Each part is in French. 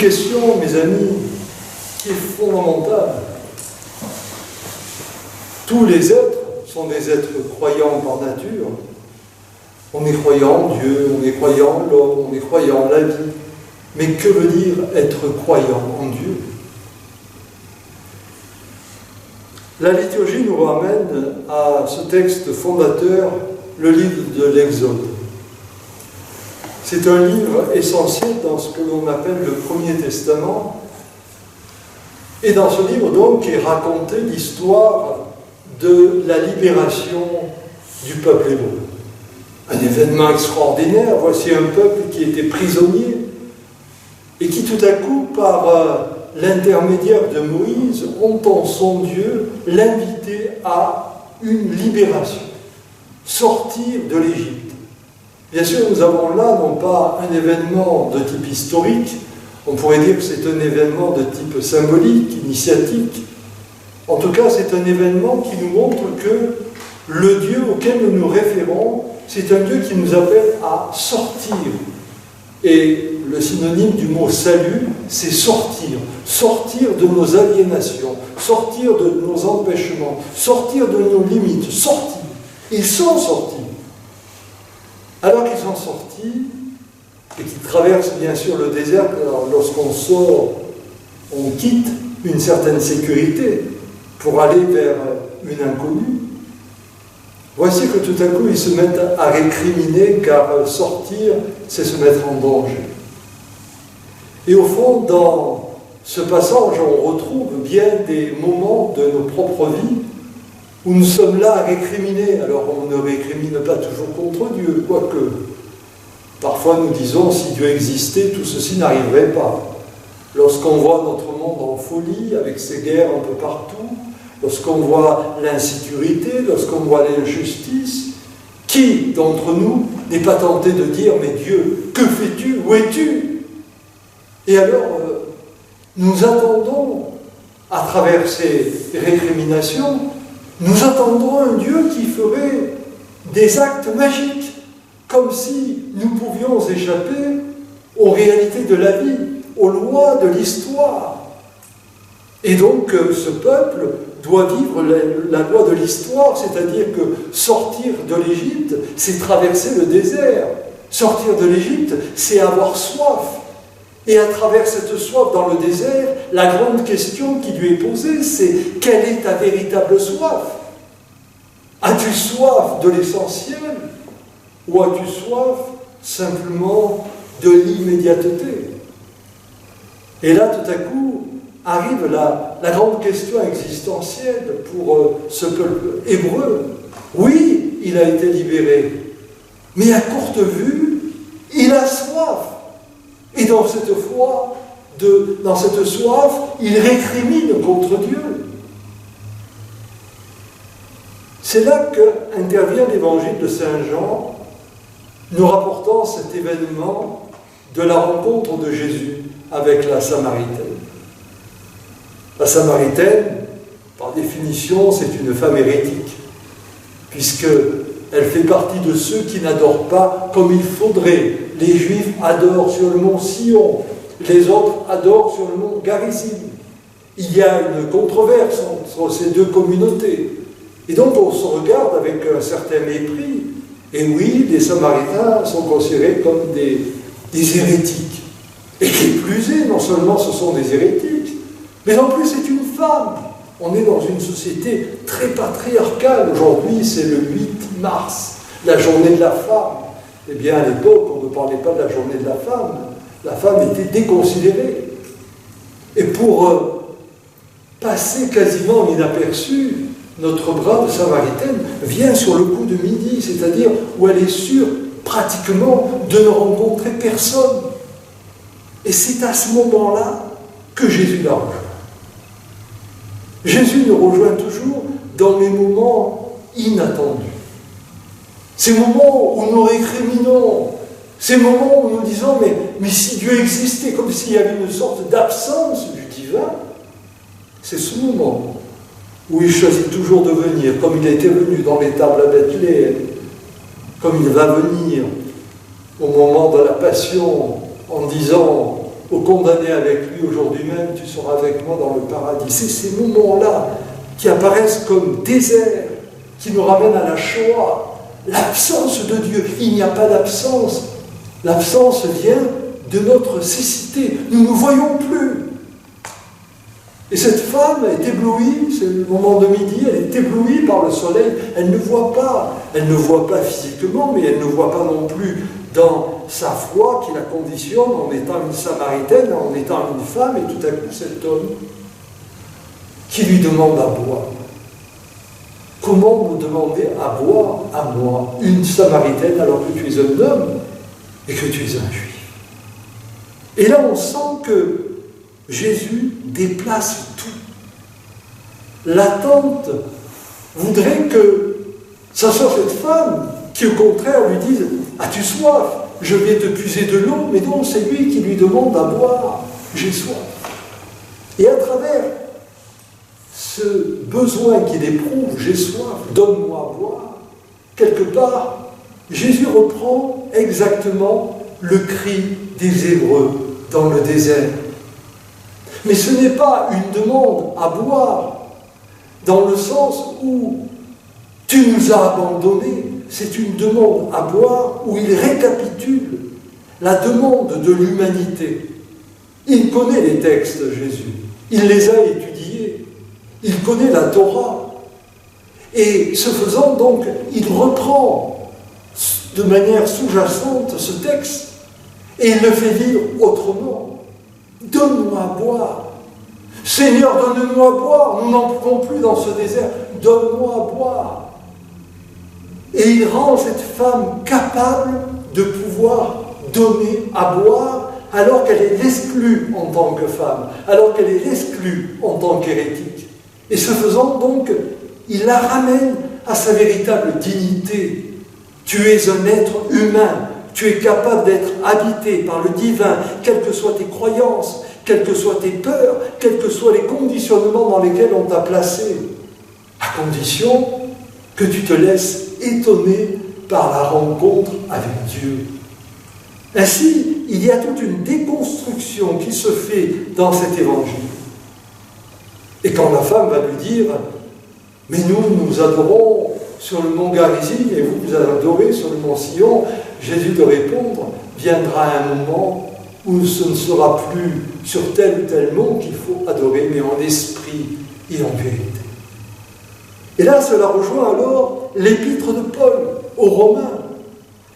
question, mes amis, qui est fondamentale. Tous les êtres sont des êtres croyants par nature. On est croyant en Dieu, on est croyant en l'homme, on est croyant en la vie. Mais que veut dire être croyant en Dieu? La liturgie nous ramène à ce texte fondateur, le livre de l'Exode. C'est un livre essentiel dans ce que l'on appelle le Premier Testament. Et dans ce livre, donc, est racontée l'histoire de la libération du peuple hébreu. Un événement extraordinaire. Voici un peuple qui était prisonnier et qui tout à coup, par l'intermédiaire de Moïse, entend son Dieu l'inviter à une libération, sortir de l'Égypte. Bien sûr, nous avons là non pas un événement de type historique, on pourrait dire que c'est un événement de type symbolique, initiatique. En tout cas, c'est un événement qui nous montre que le Dieu auquel nous nous référons, c'est un Dieu qui nous appelle à sortir. Et le synonyme du mot salut, c'est sortir. Sortir de nos aliénations, sortir de nos empêchements, sortir de nos limites, sortir. Ils sont sortis. Alors qu'ils sont sortis, et qu'ils traversent bien sûr le désert, lorsqu'on sort, on quitte une certaine sécurité pour aller vers une inconnue. Voici que tout à coup, ils se mettent à récriminer, car sortir, c'est se mettre en danger. Et au fond, dans ce passage, on retrouve bien des moments de nos propres vies où nous sommes là à récriminer. Alors, on ne récrimine pas toujours contre Dieu, quoique. Parfois, nous disons, si Dieu existait, tout ceci n'arriverait pas. Lorsqu'on voit notre monde en folie, avec ses guerres un peu partout, lorsqu'on voit l'insécurité, lorsqu'on voit l'injustice, qui d'entre nous n'est pas tenté de dire « Mais Dieu, que fais-tu? Où es-tu » Et alors, nous attendons, à travers ces récriminations, nous attendons un Dieu qui ferait des actes magiques, comme si nous pouvions échapper aux réalités de la vie, aux lois de l'histoire. Et donc, ce peuple doit vivre la loi de l'histoire, c'est-à-dire que sortir de l'Égypte, c'est traverser le désert. Sortir de l'Égypte, c'est avoir soif. Et à travers cette soif dans le désert, la grande question qui lui est posée, c'est quelle est ta véritable soif? As-tu soif de l'essentiel ou as-tu soif simplement de l'immédiateté? Et là, tout à coup, arrive la grande question existentielle pour ce peuple hébreu. Oui, il a été libéré, mais à courte vue, il a soif. Et dans cette soif, il récrimine contre Dieu. C'est là qu'intervient l'évangile de Saint Jean, nous rapportant cet événement de la rencontre de Jésus avec la Samaritaine. La Samaritaine, par définition, c'est une femme hérétique, puisqu'elle fait partie de ceux qui n'adorent pas comme il faudrait. Les Juifs adorent sur le mont Sion, les autres adorent sur le mont Garizim. Il y a une controverse entre ces deux communautés. Et donc on se regarde avec un certain mépris. Et oui, les Samaritains sont considérés comme des hérétiques. Et qui plus est, non seulement ce sont des hérétiques, mais en plus c'est une femme. On est dans une société très patriarcale. Aujourd'hui, c'est le 8 mars, la journée de la femme. Eh bien, à l'époque, on ne parlait pas de la journée de la femme. La femme était déconsidérée. Et pour passer quasiment inaperçue, notre brave Samaritaine vient sur le coup de midi, c'est-à-dire où elle est sûre pratiquement de ne rencontrer personne. Et c'est à ce moment-là que Jésus la rejoint. Jésus nous rejoint toujours dans les moments inattendus. Ces moments où nous récriminons, ces moments où nous disons mais si Dieu existait, comme s'il y avait une sorte d'absence du divin, c'est ce moment où il choisit toujours de venir, comme il était venu dans l'étable à Bethléem, comme il va venir au moment de la Passion, en disant au condamné avec lui, aujourd'hui même tu seras avec moi dans le paradis. C'est ces moments-là qui apparaissent comme déserts, qui nous ramènent à la Shoah, l'absence de Dieu. Il n'y a pas d'absence. L'absence vient de notre cécité. Nous ne voyons plus. Et cette femme est éblouie, c'est le moment de midi, elle est éblouie par le soleil, elle ne voit pas physiquement, mais elle ne voit pas non plus dans sa foi qui la conditionne en étant une Samaritaine, en étant une femme, et tout à coup cet homme qui lui demande à boire. Comment me demander à boire à moi, une Samaritaine, alors que tu es un homme et que tu es un juif? Et là on sent que Jésus déplace tout. L'attente voudrait que ça soit cette femme qui, au contraire, lui dise « As-tu soif? Je vais te puiser de l'eau. » Mais non, c'est lui qui lui demande à boire. « J'ai soif. » Et à travers ce besoin qu'il éprouve, « J'ai soif, donne-moi à boire », quelque part, Jésus reprend exactement le cri des Hébreux dans le désert. Mais ce n'est pas une demande à boire dans le sens où tu nous as abandonnés. C'est une demande à boire où il récapitule la demande de l'humanité. Il connaît les textes, Jésus. Il les a étudiés. Il connaît la Torah. Et ce faisant, donc, il reprend de manière sous-jacente ce texte et il le fait vivre autrement. Donne-moi à boire. Seigneur, donne-nous à boire. Nous n'en pouvons plus dans ce désert. Donne-moi à boire. Et il rend cette femme capable de pouvoir donner à boire alors qu'elle est exclue en tant que femme, alors qu'elle est exclue en tant qu'hérétique. Et ce faisant, donc, il la ramène à sa véritable dignité. Tu es un être humain. Tu es capable d'être habité par le divin, quelles que soient tes croyances, quelles que soient tes peurs, quels que soient les conditionnements dans lesquels on t'a placé, à condition que tu te laisses étonner par la rencontre avec Dieu. Ainsi, il y a toute une déconstruction qui se fait dans cet évangile. Et quand la femme va lui dire « Mais nous adorons sur le mont Garizim et vous adorez sur le mont Sion », Jésus de répondre, viendra un moment où ce ne sera plus sur tel ou tel mont qu'il faut adorer, mais en esprit et en vérité. Et là, cela rejoint alors l'épître de Paul aux Romains.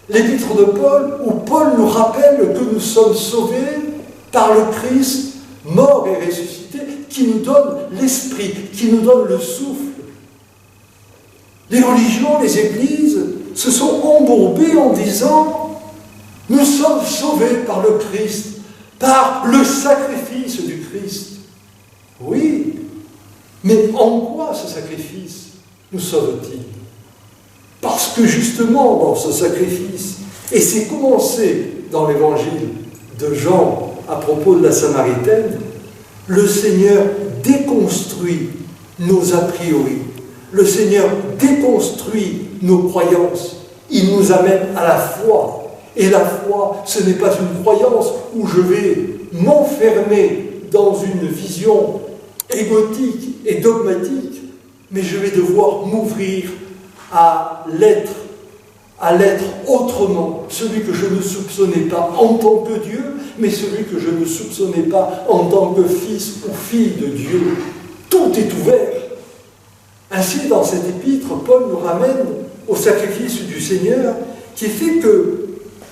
L'épître de Paul, où Paul nous rappelle que nous sommes sauvés par le Christ, mort et ressuscité, qui nous donne l'esprit, qui nous donne le souffle. Les religions, les églises, se sont embourbés en disant « Nous sommes sauvés par le Christ, par le sacrifice du Christ. » Oui, mais en quoi ce sacrifice nous sauve-t-il? Parce que justement dans ce sacrifice, et c'est commencé dans l'évangile de Jean à propos de la Samaritaine, le Seigneur déconstruit nos a priori. Le Seigneur déconstruit nos croyances. Il nous amène à la foi. Et la foi, ce n'est pas une croyance où je vais m'enfermer dans une vision égotique et dogmatique, mais je vais devoir m'ouvrir à l'être autrement, celui que je ne soupçonnais pas en tant que Dieu, mais celui que je ne soupçonnais pas en tant que fils ou fille de Dieu. Tout est ouvert. Ainsi, dans cet épître, Paul nous ramène au sacrifice du Seigneur qui fait que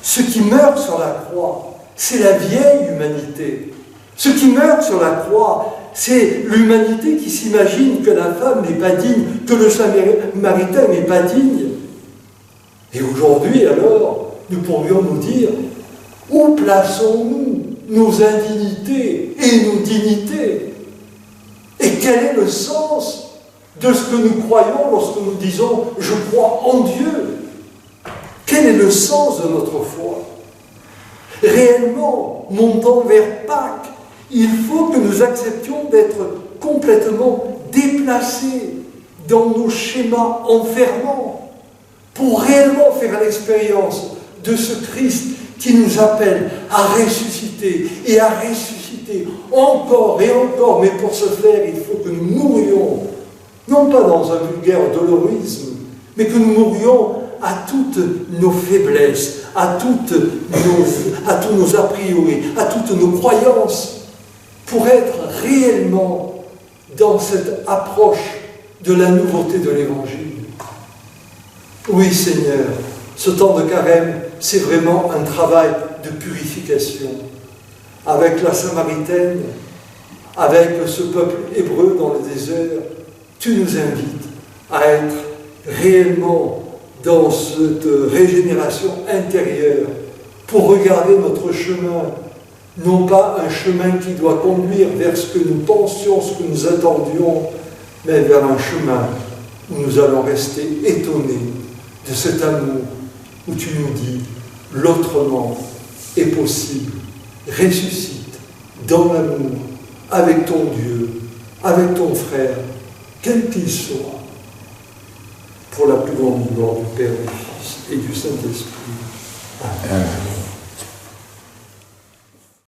ce qui meurt sur la croix, c'est la vieille humanité. Ce qui meurt sur la croix, c'est l'humanité qui s'imagine que la femme n'est pas digne, que le Samaritain n'est pas digne. Et aujourd'hui, alors, nous pourrions nous dire, où plaçons-nous nos indignités et nos dignités? Et quel est le sens de ce que nous croyons lorsque nous disons « je crois en Dieu ». Quel est le sens de notre foi? Réellement, montant vers Pâques, il faut que nous acceptions d'être complètement déplacés dans nos schémas enfermants pour réellement faire l'expérience de ce Christ qui nous appelle à ressusciter et à ressusciter encore et encore. Mais pour ce faire, il faut que nous mourions, non pas dans un vulgaire dolorisme, mais que nous mourions à toutes nos faiblesses, à tous nos a priori, à toutes nos croyances, pour être réellement dans cette approche de la nouveauté de l'Évangile. Oui, Seigneur, ce temps de carême, c'est vraiment un travail de purification. Avec la Samaritaine, avec ce peuple hébreu dans le désert, tu nous invites à être réellement dans cette régénération intérieure pour regarder notre chemin, non pas un chemin qui doit conduire vers ce que nous pensions, ce que nous attendions, mais vers un chemin où nous allons rester étonnés de cet amour où tu nous dis l'autrement est possible. Ressuscite dans l'amour avec ton Dieu, avec ton frère, quel qu'il soit, pour la plus grande gloire du Père, du Fils et du Saint-Esprit. Amen.